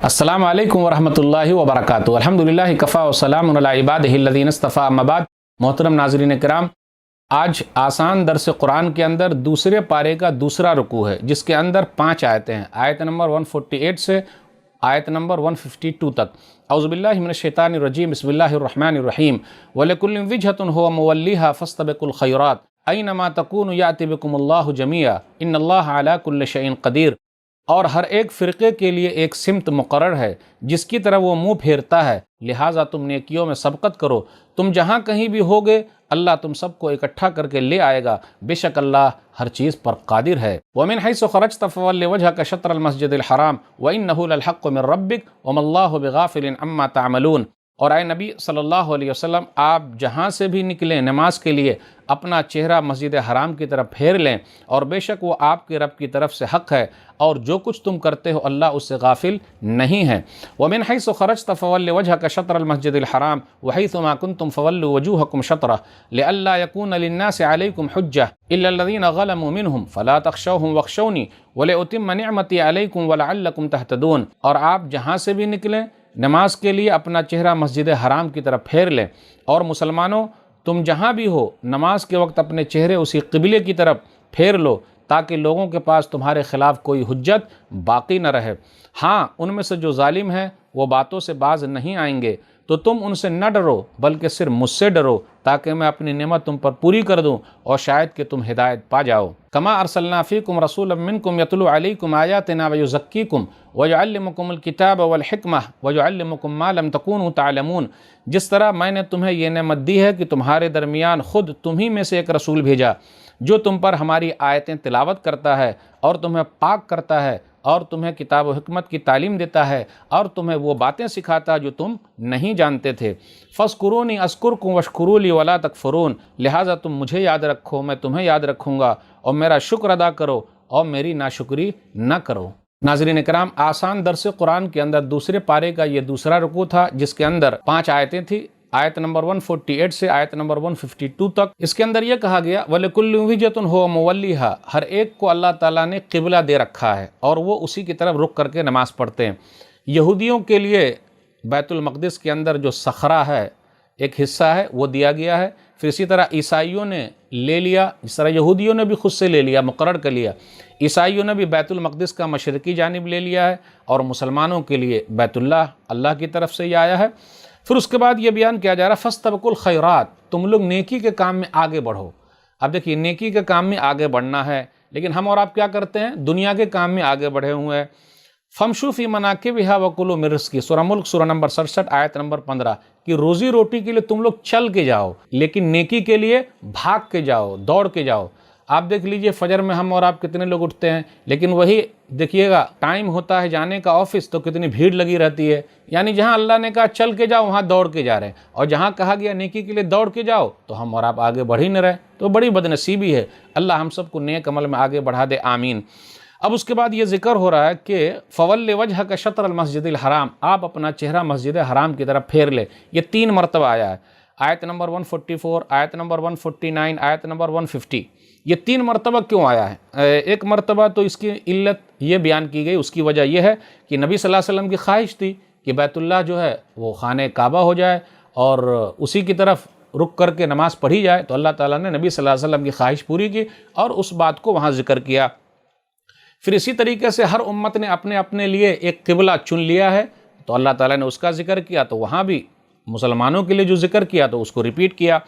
السلام علیکم ورحمۃ اللہ وبرکاتہ۔ الحمدللہ کفا وسلام علی عبادہ الذین اصطفیٰ، اما بعد۔ محترم ناظرین کرام، آج آسان درس قرآن کے اندر دوسرے پارے کا دوسرا رکوع ہے، جس کے اندر 5 آیتیں ہیں، آیت نمبر 148 سے آیت نمبر 152 تک۔ اعوذ باللہ من الشیطان الرجیم، بسم اللہ الرحمن الرحیم۔ وَلِكُلٍّ وِجْهَةٌ هُوَ مُوَلِّيهَا فَاسْتَبِقُوا الْخَيْرَاتِ أَيْنَمَا تَكُونُوا يَأْتِ بِكُمُ اللَّهُ جَمِيعًا إِنَّ اللَّهَ عَلَى كُلِّ شَيْءٍ قَدِيرٌ۔ اور ہر ایک فرقے کے لیے ایک سمت مقرر ہے جس کی طرف وہ منہ پھیرتا ہے، لہٰذا تم نیکیوں میں سبقت کرو۔ تم جہاں کہیں بھی ہوگے اللہ تم سب کو اکٹھا کر کے لے آئے گا، بے شک اللہ ہر چیز پر قادر ہے۔ وَمِنْ حَيْثُ خَرَجْتَ فَوَلِّ وَجْهَكَ شَطْرَ الْمَسْجِدِ الْحَرَامِ وَإِنَّهُ لَلْحَقُّ مِنْ رَبِّكَ وَمَا اللَّهُ بِغَافِلٍ عَمَّا تَعْمَلُونَ۔ اور اے نبی صلی اللہ علیہ وسلم، آپ جہاں سے بھی نکلیں نماز کے لیے اپنا چہرہ مسجد حرام کی طرف پھیر لیں، اور بے شک وہ آپ کے رب کی طرف سے حق ہے، اور جو کچھ تم کرتے ہو اللہ اس سے غافل نہیں ہے۔ وَمِنْ حَيْثُ خَرَجْتَ فَوَلِّ وَجْهَكَ شَطْرَ الْمَسْجِدِ الْحَرَامِ وَحَيْثُ مَا كُنْتُمْ فَوَلُّوا وُجُوهَكُمْ شَطْرَهُ لِئَلَّا يَكُونَ لِلنَّاسِ عَلَيْكُمْ حُجَّةٌ إِلَّا الَّذِينَ ظَلَمُوا مِنْهُمْ فَلَا تَخْشَوْهُمْ وَاخْشَوْنِي وَلِأُتِمَّ نِعْمَتِي عَلَيْكُمْ وَلَعَلَّكُمْ تَهْتَدُونَ۔ اور آپ جہاں سے بھی نکلیں نماز کے لیے اپنا چہرہ مسجد حرام کی طرف پھیر لیں، اور مسلمانوں تم جہاں بھی ہو نماز کے وقت اپنے چہرے اسی قبلے کی طرف پھیر لو، تاکہ لوگوں کے پاس تمہارے خلاف کوئی حجت باقی نہ رہے۔ ہاں، ان میں سے جو ظالم ہیں وہ باتوں سے باز نہیں آئیں گے، تو تم ان سے نہ ڈرو بلکہ صرف مجھ سے ڈرو، تاکہ میں اپنی نعمت تم پر پوری کر دوں اور شاید کہ تم ہدایت پا جاؤ۔ کما ارسلنا فیکم رسولا منکم یتلو علیکم آیاتنا ویزکیکم ویعلمکم الکتاب والحکمہ ویعلمکم ما لم تکونوا تعلمون۔ جس طرح میں نے تمہیں یہ نعمت دی ہے کہ تمہارے درمیان خود تمہیں میں سے ایک رسول بھیجا جو تم پر ہماری آیتیں تلاوت کرتا ہے اور تمہیں پاک کرتا ہے اور تمہیں کتاب و حکمت کی تعلیم دیتا ہے اور تمہیں وہ باتیں سکھاتا جو تم نہیں جانتے تھے۔ فاذکرونی اذکرکم واشکروا لی ولا تکفرون۔ لہٰذا تم مجھے یاد رکھو، میں تمہیں یاد رکھوں گا، اور میرا شکر ادا کرو اور میری ناشکری نہ کرو۔ ناظرین اکرام، آسان درس قرآن کے اندر دوسرے پارے کا یہ دوسرا رکوع تھا، جس کے اندر 5 آیتیں تھیں، آیت نمبر 148 سے آیت نمبر 152 تک۔ اس کے اندر یہ کہا گیا وَلِكُلٍّ وِجْهَةٌ هُوَ مُوَلِّيهَا، ہر ایک کو اللہ تعالیٰ نے قبلہ دے رکھا ہے اور وہ اسی کی طرف رخ کر کے نماز پڑھتے ہیں۔ یہودیوں کے لیے بیت المقدس کے اندر جو صخرہ ہے ایک حصہ ہے وہ دیا گیا ہے، پھر اسی طرح عیسائیوں نے لے لیا، جس طرح یہودیوں نے بھی خود سے لے لیا، مقرر کر لیا، عیسائیوں نے بھی بیت المقدس کا مشرقی جانب لے لیا ہے، اور مسلمانوں کے لیے بیت اللہ کی طرف سے یہ آیا ہے۔ پھر اس کے بعد یہ بیان کیا جا رہا ہے فَاسْتَبِقُوا الْخَيْرَاتِ، تم لوگ نیکی کے کام میں آگے بڑھو۔ اب دیکھیے، نیکی کے کام میں آگے بڑھنا ہے، لیکن ہم اور آپ کیا کرتے ہیں؟ دنیا کے کام میں آگے بڑھے ہوئے ہیں۔ فَامْشُوا فِي مَنَاكِبِهَا وَكُلُوا مِن رِزْقِهِ، سورہ ملک سورہ نمبر 67 آیت نمبر 15، کہ روزی روٹی کے لیے تم لوگ چل کے جاؤ، لیکن نیکی کے لیے بھاگ کے جاؤ، دوڑ کے جاؤ۔ آپ دیکھ لیجئے فجر میں ہم اور آپ کتنے لوگ اٹھتے ہیں، لیکن وہی دیکھیے گا ٹائم ہوتا ہے جانے کا آفس تو کتنی بھیڑ لگی رہتی ہے۔ یعنی جہاں اللہ نے کہا چل کے جاؤ وہاں دوڑ کے جا رہے ہیں، اور جہاں کہا گیا نیکی کے لیے دوڑ کے جاؤ تو ہم اور آپ آگے بڑھ ہی نہ رہے، تو بڑی بدنصیبی ہے۔ اللہ ہم سب کو نیک عمل میں آگے بڑھا دے، آمین۔ اب اس کے بعد یہ ذکر ہو رہا ہے کہ فَوَلِّ وَجْهَكَ شَطْرَ الْمَسْجِدِ الْحَرَامِ، آپ اپنا چہرہ مسجد حرام کی طرف پھیر لے۔ یہ 3 مرتبہ آیا ہے، آیت نمبر 144، آیت نمبر 149، آیت نمبر 150۔ یہ 3 مرتبہ کیوں آیا ہے؟ ایک مرتبہ تو اس کی علت یہ بیان کی گئی، اس کی وجہ یہ ہے کہ نبی صلی اللہ علیہ وسلم کی خواہش تھی کہ بیت اللہ جو ہے وہ خانہ کعبہ ہو جائے اور اسی کی طرف رک کر کے نماز پڑھی جائے، تو اللہ تعالیٰ نے نبی صلی اللہ علیہ وسلم کی خواہش پوری کی اور اس بات کو وہاں ذکر کیا۔ پھر اسی طریقے سے ہر امت نے اپنے اپنے لیے ایک قبلہ چن لیا ہے، تو اللہ تعالیٰ نے اس کا ذکر کیا، تو وہاں بھی مسلمانوں کے لیے جو ذکر کیا تو اس کو ریپیٹ کیا۔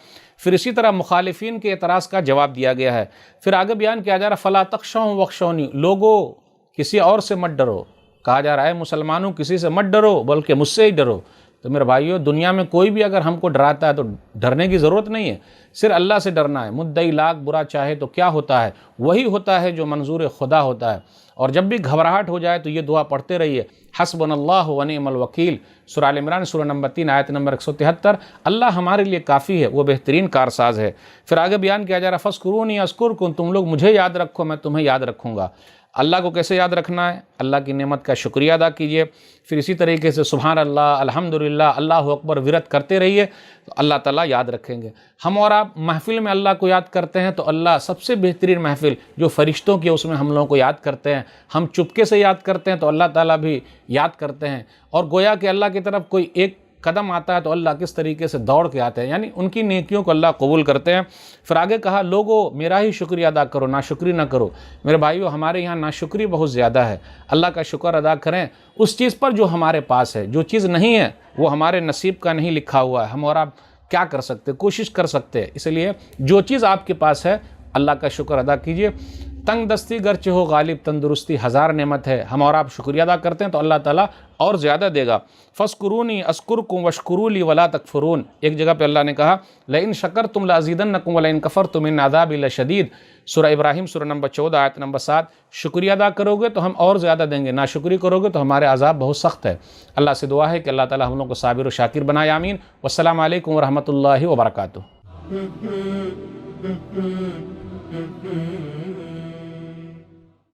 پھر اسی طرح مخالفین کے اعتراض کا جواب دیا گیا ہے۔ پھر آگے بیان کیا جا رہا فَلَا تَخْشَوْهُمْ وَاخْشَوْنِي، لوگو کسی اور سے مت ڈرو، کہا جا رہا ہے مسلمانوں کسی سے مت ڈرو بلکہ مجھ سے ہی ڈرو۔ تو میرے بھائیو، دنیا میں کوئی بھی اگر ہم کو ڈراتا ہے تو ڈرنے کی ضرورت نہیں ہے، صرف اللہ سے ڈرنا ہے۔ مدعی لاکھ برا چاہے تو کیا ہوتا ہے؟ وہی ہوتا ہے جو منظور خدا ہوتا ہے۔ اور جب بھی گھبراہٹ ہو جائے تو یہ دعا پڑھتے رہیے، حسبنا اللہ ونعم الوکیل، سورہ آل عمران سورہ نمبر 3 آیت نمبر 173۔ اللہ ہمارے لیے کافی ہے، وہ بہترین کارساز ہے۔ پھر آگے بیان کیا جا رہا فاذکرونی اذکرکم، تم لوگ مجھے یاد رکھو میں تمہیں یاد رکھوں گا۔ اللہ کو کیسے یاد رکھنا ہے؟ اللہ کی نعمت کا شکریہ ادا کیجئے، پھر اسی طریقے سے سبحان اللہ، الحمدللہ، اللہ اکبر ورد کرتے رہیے، تو اللہ تعالیٰ یاد رکھیں گے۔ ہم اور آپ محفل میں اللہ کو یاد کرتے ہیں تو اللہ سب سے بہترین محفل جو فرشتوں کی، اس میں ہم لوگوں کو یاد کرتے ہیں۔ ہم چپکے سے یاد کرتے ہیں تو اللہ تعالیٰ بھی یاد کرتے ہیں، اور گویا کہ اللہ کی طرف کوئی ایک قدم آتا ہے تو اللہ کس طریقے سے دوڑ کے آتے ہیں، یعنی ان کی نیکیوں کو اللہ قبول کرتے ہیں۔ پھر آگے کہا لوگو میرا ہی شکریہ ادا کرو، ناشکری نہ کرو۔ میرے بھائیو، ہمارے یہاں ناشکری بہت زیادہ ہے۔ اللہ کا شکر ادا کریں اس چیز پر جو ہمارے پاس ہے، جو چیز نہیں ہے وہ ہمارے نصیب کا نہیں لکھا ہوا ہے، ہم اور آپ کیا کر سکتے، کوشش کر سکتے ہیں۔ اس لیے جو چیز آپ کے پاس ہے اللہ کا شکر ادا کیجئے۔ تنگ دستی گرچہ ہو غالب، تندرستی ہزار نعمت ہے، ہم اور آپ شکریہ ادا کرتے ہیں تو اللہ تعالیٰ اور زیادہ دے گا۔ فَاسْكُرُونِي أَذْكُرْكُمْ وَاشْكُرُوا لِي وَلَا تَكْفُرُونَ، ایک جگہ پہ اللہ نے کہا لَإِن شَكَرْتُمْ لَأَزِيدَنَّكُمْ وَلَإِن كَفَرْتُمْ إِنَّ عَذَابِي لَشَدِيدٌ، سورہ ابراہیم سورہ نمبر 14 آیت نمبر 7۔ شکریہ ادا کرو گے تو ہم اور زیادہ دیں گے، ناشکری کرو گے تو ہمارے عذاب بہت سخت ہے۔ اللہ سے دعا ہے کہ اللہ تعالیٰ ہم لوگوں کو صابر و شاکر بنائے، آمین۔ والسلام علیکم ورحمۃ اللہ وبرکاتہ۔